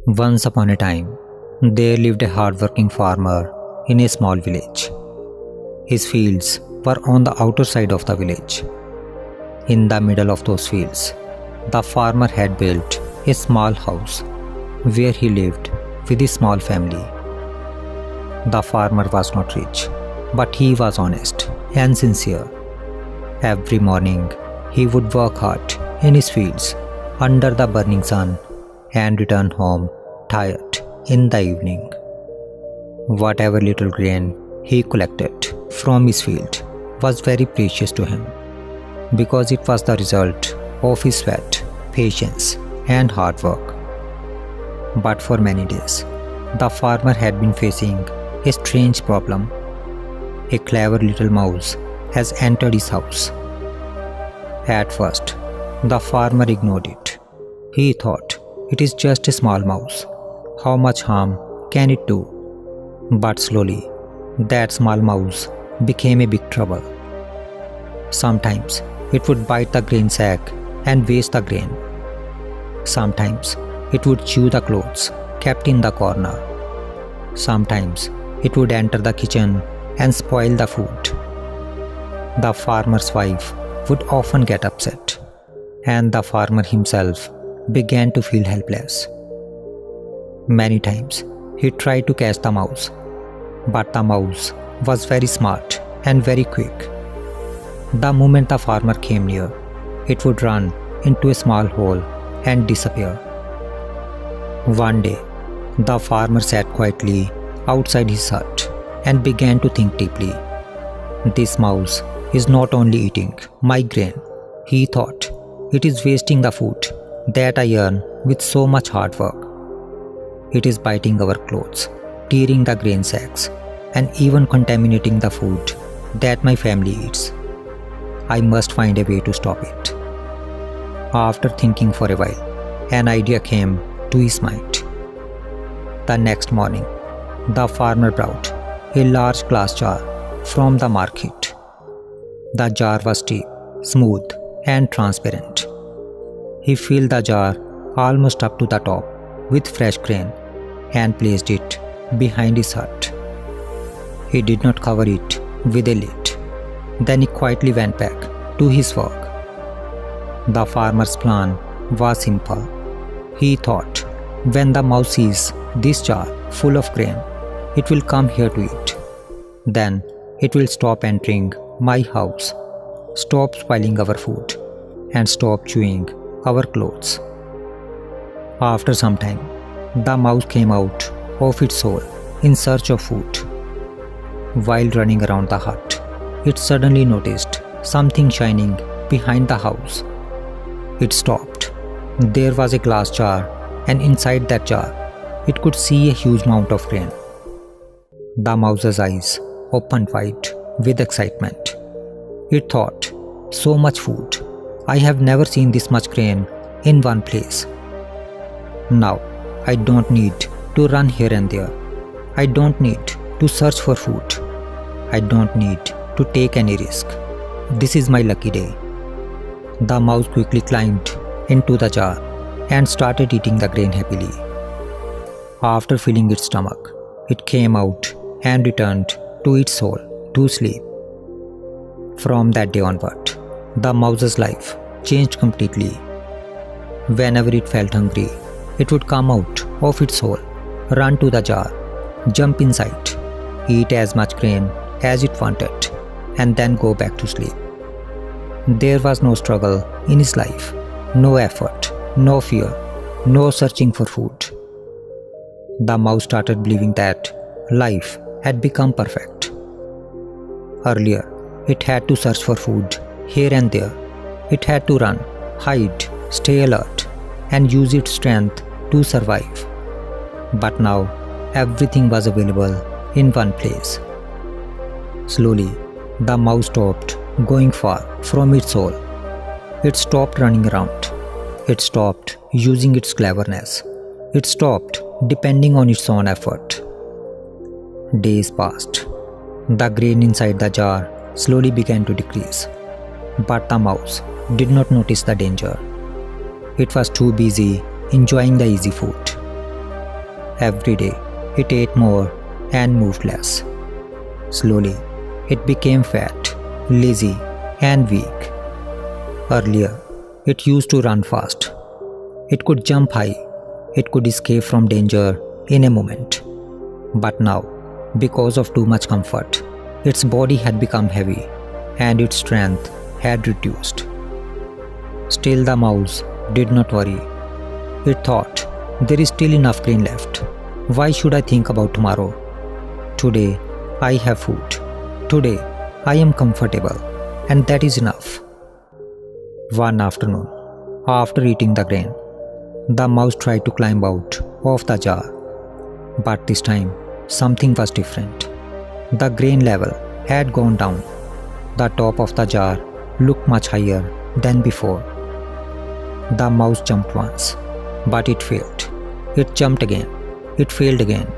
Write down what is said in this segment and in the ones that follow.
Once upon a time, there lived a hard-working farmer in a small village. His fields were on the outer side of the village. In the middle of those fields, the farmer had built a small house where he lived with his small family. The farmer was not rich, but he was honest and sincere. Every morning, he would work hard in his fields under the burning sun and return home tired in the evening. Whatever little grain he collected from his field was very precious to him because it was the result of his sweat, patience, and hard work. But for many days, the farmer had been facing a strange problem. A clever little mouse has entered his house. At first, the farmer ignored it. He thought, it is just a small mouse. How much harm can it do? But slowly, that small mouse became a big trouble. Sometimes it would bite the grain sack and waste the grain. Sometimes it would chew the clothes kept in the corner. Sometimes it would enter the kitchen and spoil the food. The farmer's wife would often get upset, and the farmer himself began to feel helpless. Many times he tried to catch the mouse, but the mouse was very smart and very quick. The moment the farmer came near, it would run into a small hole and disappear. One day, the farmer sat quietly outside his hut and began to think deeply. This mouse is not only eating my grain, he thought. It is wasting the food that I earn with so much hard work. It is biting our clothes, tearing the grain sacks, and even contaminating the food that my family eats. I must find a way to stop it. After thinking for a while, an idea came to his mind. The next morning, the farmer brought a large glass jar from the market. The jar was deep, smooth, and transparent. He filled the jar almost up to the top with fresh grain and placed it behind his hut. He did not cover it with a lid. Then he quietly went back to his work. The farmer's plan was simple. He thought, when the mouse sees this jar full of grain, it will come here to eat. Then it will stop entering my house, stop spoiling our food, and stop chewing our clothes. After some time, the mouse came out of its hole in search of food. While running around the hut, it suddenly noticed something shining behind the house. It stopped. There was a glass jar, and inside that jar, it could see a huge amount of grain. The mouse's eyes opened wide with excitement. It thought, so much food. I have never seen this much grain in one place. Now, I don't need to run here and there. I don't need to search for food. I don't need to take any risk. This is my lucky day. The mouse quickly climbed into the jar and started eating the grain happily. After filling its stomach, it came out and returned to its hole to sleep. From that day onward, the mouse's life changed completely. Whenever it felt hungry, it would come out of its hole, run to the jar, jump inside, eat as much grain as it wanted, and then go back to sleep. There was no struggle in his life, no effort, no fear, no searching for food. The mouse started believing that life had become perfect. Earlier, it had to search for food here and there. It had to run, hide, stay alert, and use its strength to survive. But now, everything was available in one place. Slowly, the mouse stopped going far from its hole. It stopped running around. It stopped using its cleverness. It stopped depending on its own effort. Days passed. The grain inside the jar slowly began to decrease. But the mouse did not notice the danger. It was too busy enjoying the easy food. Every day, it ate more and moved less. Slowly, it became fat, lazy, and weak. Earlier, it used to run fast. It could jump high. It could escape from danger in a moment. But now, because of too much comfort, its body had become heavy and its strength had reduced. Still, the mouse did not worry. It thought, there is still enough grain left. Why should I think about tomorrow? Today, I have food. Today, I am comfortable, and that is enough. One afternoon, after eating the grain, the mouse tried to climb out of the jar. But this time, something was different. The grain level had gone down. The top of the jar looked much higher than before. The mouse jumped once, but it failed. It jumped again. It failed again.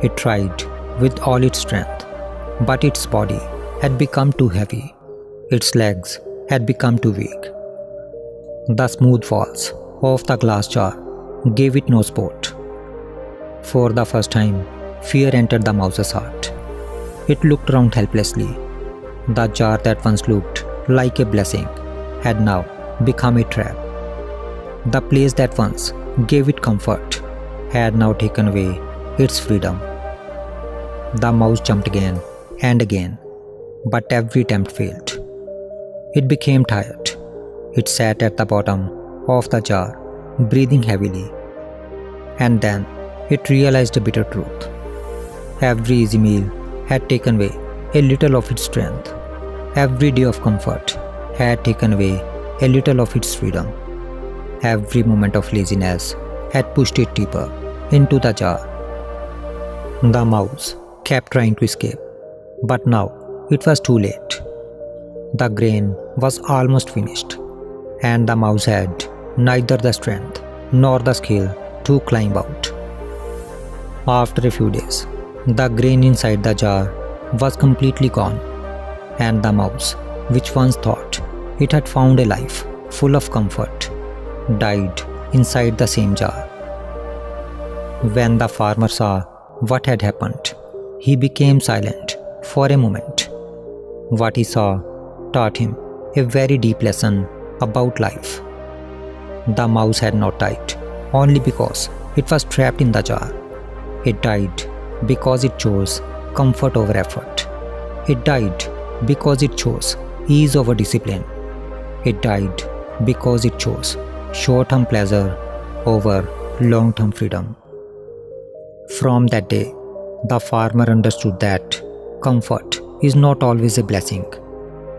It tried with all its strength, but its body had become too heavy. Its legs had become too weak. The smooth walls of the glass jar gave it no support. For the first time, fear entered the mouse's heart. It looked around helplessly. The jar that once looked like a blessing had now become a trap. The place that once gave it comfort had now taken away its freedom. The mouse jumped again and again, but every attempt failed. It became tired. It sat at the bottom of the jar, breathing heavily. And then it realized a bitter truth. Every easy meal had taken away a little of its strength. Every day of comfort had taken away a little of its freedom. Every moment of laziness had pushed it deeper into the jar. The mouse kept trying to escape, but now it was too late. The grain was almost finished, and the mouse had neither the strength nor the skill to climb out. After a few days, the grain inside the jar was completely gone, and the mouse, which once thought it had found a life full of comfort, died inside the same jar. When the farmer saw what had happened, he became silent for a moment. What he saw taught him a very deep lesson about life. The mouse had not died only because it was trapped in the jar. It died because it chose comfort over effort. It died because it chose ease over discipline. It died because it chose short-term pleasure over long-term freedom. From that day, the farmer understood that comfort is not always a blessing.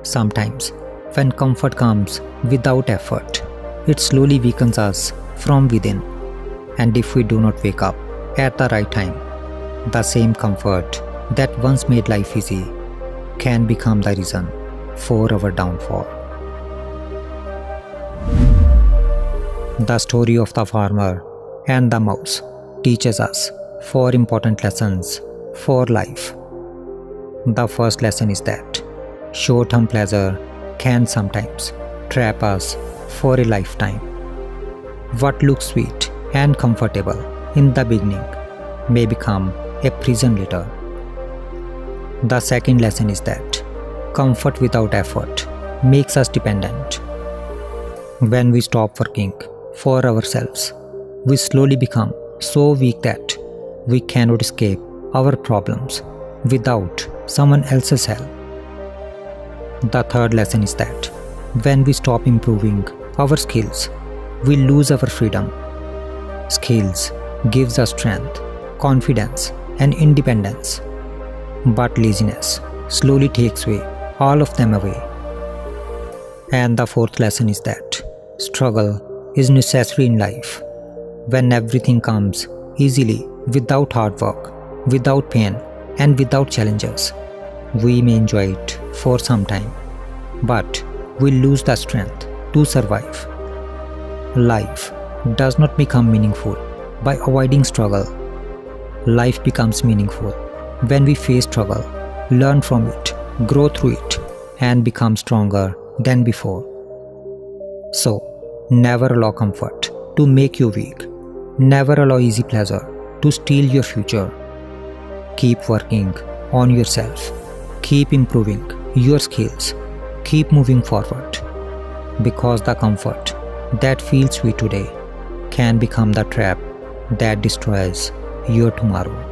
Sometimes, when comfort comes without effort, it slowly weakens us from within. And if we do not wake up at the right time, the same comfort that once made life easy can become the reason for our downfall. The story of the farmer and the mouse teaches us 4 important lessons for life. The first lesson is that short-term pleasure can sometimes trap us for a lifetime. What looks sweet and comfortable in the beginning may become a prison later. The second lesson is that comfort without effort makes us dependent. When we stop working for ourselves, we slowly become so weak that we cannot escape our problems without someone else's help. The third lesson is that when we stop improving our skills, we lose our freedom. Skills gives us strength, confidence, and independence. But laziness slowly takes away all of them away. And the fourth lesson is that struggle is necessary in life. When everything comes easily without hard work, without pain, and without challenges, we may enjoy it for some time, but we lose the strength to survive. Life does not become meaningful by avoiding struggle. Life becomes meaningful when we face struggle, learn from it, grow through it, and become stronger than before. So, never allow comfort to make you weak. Never allow easy pleasure to steal your future. Keep working on yourself. Keep improving your skills. Keep moving forward. Because the comfort that feels sweet today can become the trap that destroys your tomorrow.